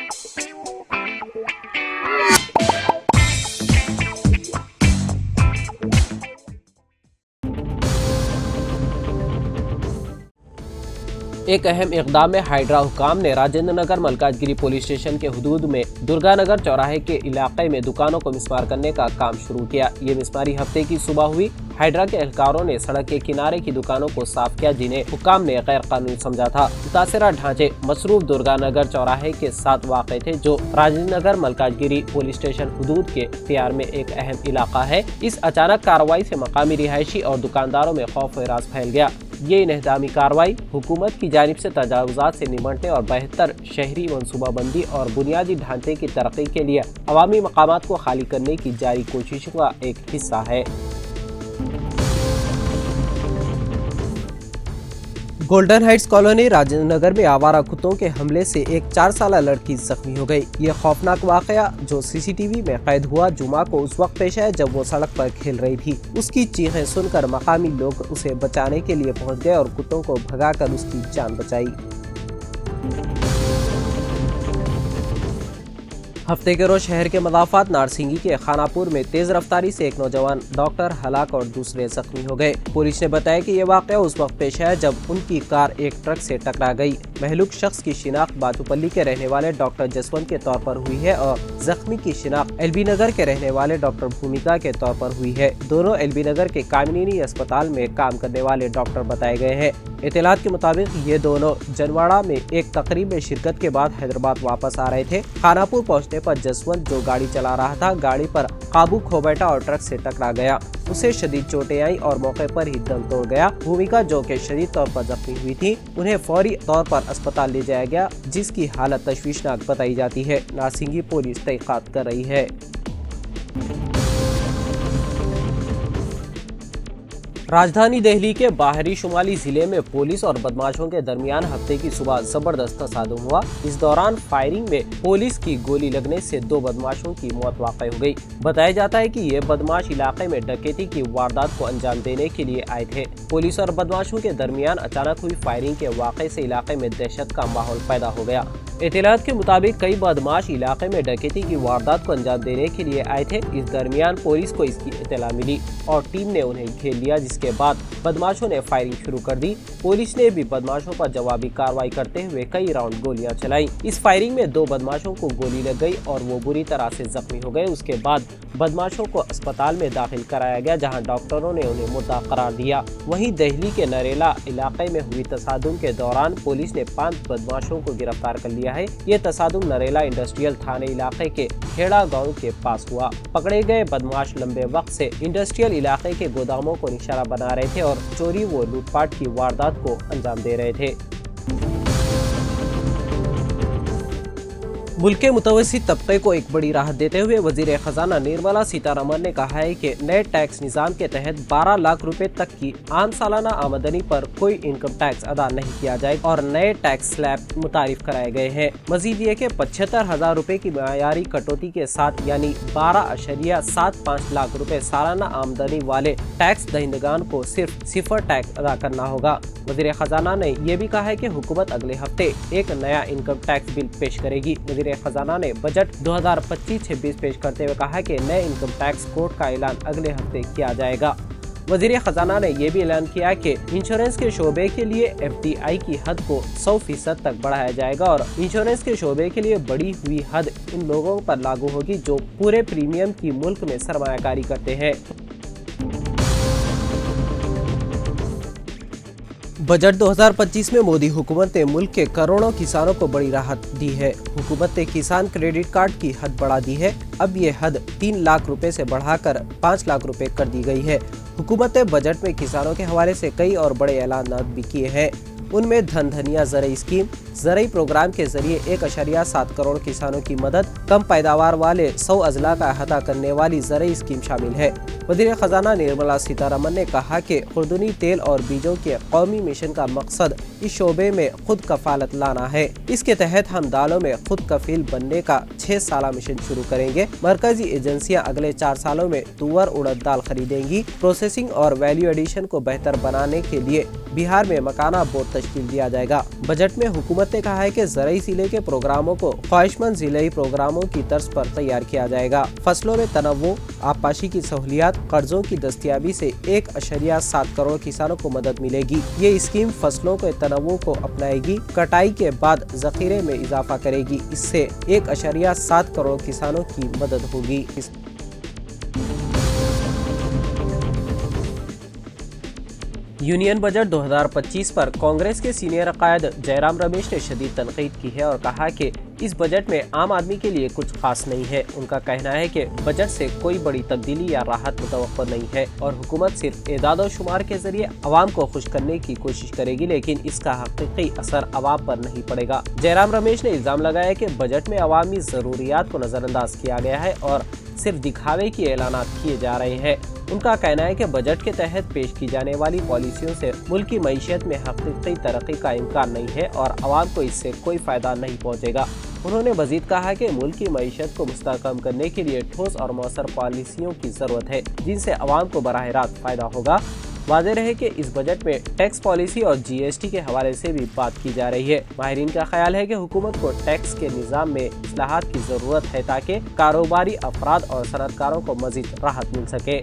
एक अहम इक़दाम में हाइड्रा हुकाम ने राजेंद्र नगर मलकाजगिरी पुलिस स्टेशन के हुदूद में दुर्गा नगर चौराहे के इलाके में दुकानों को मिसमार करने का काम शुरू किया। ये मिसमारी हफ्ते की सुबह हुई। हाइड्रा के एहलकारों ने सड़क के किनारे की दुकानों को साफ किया, जिन्हें हुकाम ने गैर कानूनी समझा था। मुतासिरा ढांचे मसरूफ दुर्गा नगर चौराहे के साथ वाक़े थे, जो राजेंद्र नगर मलकाजगिरी पुलिस स्टेशन हुदूद के इख्तियार में एक अहम इलाका है। इस अचानक कार्रवाई से मकामी रिहायशी और दुकानदारों में खौफ व राज फैल गया। ये इन्हदामी कार्रवाई हुकूमत की जानिब से तजावुज़ात से निपटने और बेहतर शहरी मनसूबाबंदी और बुनियादी ढांचे की तरक्की के लिए अवामी मकामात को खाली करने की जारी कोशिशों का एक हिस्सा है। Golden Heights colony Rajendra Nagar में आवारा कुत्तों के हमले से एक 4 साला लड़की जख्मी हो गई। ये खौफनाक वाकया जो सीसीटीवी में कैद हुआ जुमा को उस वक्त पेश है जब वो सड़क पर खेल रही थी। उसकी चीखें सुनकर मकामी लोग उसे बचाने के लिए पहुंच गए और कुत्तों को भगाकर उसकी जान बचाई। हफ्ते के रोज शहर के मदाफात नारसिंगी के खानापुर में तेज रफ्तारी से एक नौजवान डॉक्टर हलाक और दूसरे जख्मी हो गए। पुलिस ने बताया कि ये वाक़या उस वक्त पेश है जब उनकी कार एक ट्रक से टकरा गई। महलूक शख्स की शिनाख्त बातुपल्ली के रहने वाले डॉक्टर जसवंत के तौर पर हुई है और जख्मी की शिनाख्त एलबी नगर के रहने वाले डॉक्टर भूमिका के तौर पर हुई है। दोनों एलबी नगर के कामिनी अस्पताल में काम करने वाले डॉक्टर बताए गए हैं। इत्तलात के मुताबिक ये दोनों जनवाड़ा में एक तकरीब में शिरकत के बाद हैदराबाद वापस आ रहे थे। खानापुर पहुंचने पर जसवंत जो गाड़ी चला रहा था, गाड़ी पर काबू खो बैठा और ट्रक से टकरा गया। उसे शदीद चोटें आई और मौके पर ही दम तोड़ गया। भूमिका जो के शदीद तौर पर जख्मी हुई थी, उन्हें फौरी तौर पर अस्पताल ले जाया गया, जिसकी हालत तशवीशनाक बताई जाती है। नारसिंगी पुलिस तहकीकात कर रही है। राजधानी दिल्ली के बाहरी शुमाली जिले में पुलिस और बदमाशों के दरमियान हफ्ते की सुबह जबरदस्त तसादुम हुआ। इस दौरान फायरिंग में पुलिस की गोली लगने से 2 बदमाशों की मौत वाक़ई हो गई। बताया जाता है कि ये बदमाश इलाके में डकैती की वारदात को अंजाम देने के लिए आए थे। पुलिस और बदमाशों के दरमियान अचानक हुई फायरिंग के वाक़े से इलाके में दहशत का माहौल पैदा हो गया। इत्तलात के मुताबिक कई बदमाश इलाके में डकैती की वारदात को अंजाम देने के लिए आए थे। इस दरमियान पुलिस को इसकी इत्तला मिली और टीम ने उन्हें घेर लिया, जिसके बाद बदमाशों ने फायरिंग शुरू कर दी। पुलिस ने भी बदमाशों पर जवाबी कार्रवाई करते हुए कई राउंड गोलियां चलाई। इस फायरिंग में 2 बदमाशों को गोली लग गई और वो बुरी तरह से जख्मी हो गए। उसके बाद बदमाशों को अस्पताल में दाखिल कराया गया, जहां डॉक्टरों ने उन्हें मुर्दा करार दिया। वहीं दिल्ली के नरेला इलाके में हुई तसादुम के दौरान पुलिस ने 5 बदमाशों को गिरफ्तार कर लिया है। ये तसादुम नरेला इंडस्ट्रियल थाने इलाके के खेड़ा गांव के पास हुआ। पकड़े गए बदमाश लंबे वक्त से इंडस्ट्रियल इलाके के गोदामों को निशाना बना रहे थे और चोरी व लूटपाट की वारदात को अंजाम दे रहे थे। मुल्क के मुतवस्सित तबके को एक बड़ी राहत देते हुए वजीर खजाना निर्मला सीतारमण ने कहा है कि नए टैक्स निज़ाम के तहत 12 लाख रुपए तक की आम सालाना आमदनी पर कोई इनकम टैक्स अदा नहीं किया जाएगा और नए टैक्स स्लैब मुतारिफ कराए गए हैं। मजीद ये कि 75,000 रुपए की मयारी कटौती के साथ यानी 12.75 लाख रुपए सालाना आमदनी वाले टैक्स दहिंदगान को सिर्फ 0 टैक्स अदा करना होगा। वजीर खजाना ने यह भी कहा है कि हुकूमत अगले हफ्ते एक नया इनकम टैक्स बिल पेश करेगी। वजीर खजाना ने बजट 2025-26 पेश करते हुए कहा कि नए इनकम टैक्स कोड का ऐलान अगले हफ्ते किया जाएगा। वजीर खजाना ने यह भी ऐलान किया कि इंश्योरेंस के शोबे के लिए FDI की हद को 100% तक बढ़ाया जाएगा और इंश्योरेंस के शोबे के लिए बढ़ी हुई हद इन लोगों पर लागू होगी जो पूरे प्रीमियम की मुल्क में सरमायाकारी करते हैं। बजट 2025 में मोदी हुकूमत ने मुल्क के करोड़ों किसानों को बड़ी राहत दी है। हुकूमत ने किसान क्रेडिट कार्ड की हद बढ़ा दी है। अब ये हद 3 लाख रुपए से बढ़ाकर 5 लाख रुपए कर दी गई है। हुकूमत ने बजट में किसानों के हवाले से कई और बड़े ऐलान भी किए हैं। उनमें धन धनिया ज़रई स्कीम, ज़रई प्रोग्राम के जरिए 1.7 करोड़ किसानों की मदद, कम पैदावार वाले 100 अजला का अहाता करने वाली ज़रई स्कीम शामिल है। वज़ीर ख़जाना निर्मला सीतारमण ने कहा कि खुर्दनी तेल और बीजों के कौमी मिशन का मकसद इस शोबे में खुद कफालत लाना है। इसके तहत हम दालों में खुद कफील बनने का 6 साला मिशन शुरू करेंगे। मरकजी एजेंसियां अगले 4 सालों में तुअर उड़द दाल खरीदेंगी। प्रोसेसिंग और वैल्यू एडिशन को बेहतर बनाने के लिए बिहार में मकाना बोर्ड तश्कील दिया जाएगा। बजट में हुकूमत ने कहा है कि ज़राई ज़िले के प्रोग्रामों को ख्वाहिशमंद ज़िले प्रोग्रामों की तर्ज पर तैयार किया जाएगा। फसलों में तनव्वु, आबपाशी की सहूलियात, कर्जों की दस्तियाबी से 1.7 करोड़ किसानों को मदद मिलेगी। ये स्कीम फसलों के तनव्वु को अपनाएगी, कटाई के बाद ज़ख़ीरे में इजाफा करेगी। इससे 1.7 करोड़ किसानों की मदद होगी। यूनियन बजट 2025 पर कांग्रेस के सीनियर कायद जयराम रमेश ने शदीद तनकीद की है और कहा कि इस बजट में आम आदमी के लिए कुछ खास नहीं है। उनका कहना है कि बजट से कोई बड़ी तब्दीली या राहत मुतवक्को नहीं है और हुकूमत सिर्फ एदाद और शुमार के जरिए अवाम को खुश करने की कोशिश करेगी, लेकिन इसका हकीकी असर अवाम पर नहीं पड़ेगा। जयराम रमेश ने इल्जाम लगाया कि बजट में अवामी ज़रूरियात को नज़रअंदाज किया गया है और सिर्फ दिखावे की ऐलानात किए जा रहे हैं। उनका कहना है कि बजट के तहत पेश की जाने वाली पॉलिसियों से मुल्क की मईशत में हकीकी तरक्की का इम्कान नहीं है और अवाम को इससे कोई फ़ायदा नहीं पहुँचेगा। उन्होंने मजीद कहा कि मुल्क की मईशत को मुस्तहकम करने के लिए ठोस और मौसर पॉलिसियों की ज़रूरत है, जिनसे अवाम को बराह रास्त फ़ायदा होगा। वाज़ेह रहे कि इस बजट में टैक्स पॉलिसी और GST के हवाले से भी बात की जा रही है। माहिरीन का ख्याल है कि हुकूमत को टैक्स के निज़ाम में इस्लाहात की ज़रूरत है ताकि कारोबारी अफराद और सनअतकारों को मज़ीद राहत मिल सके।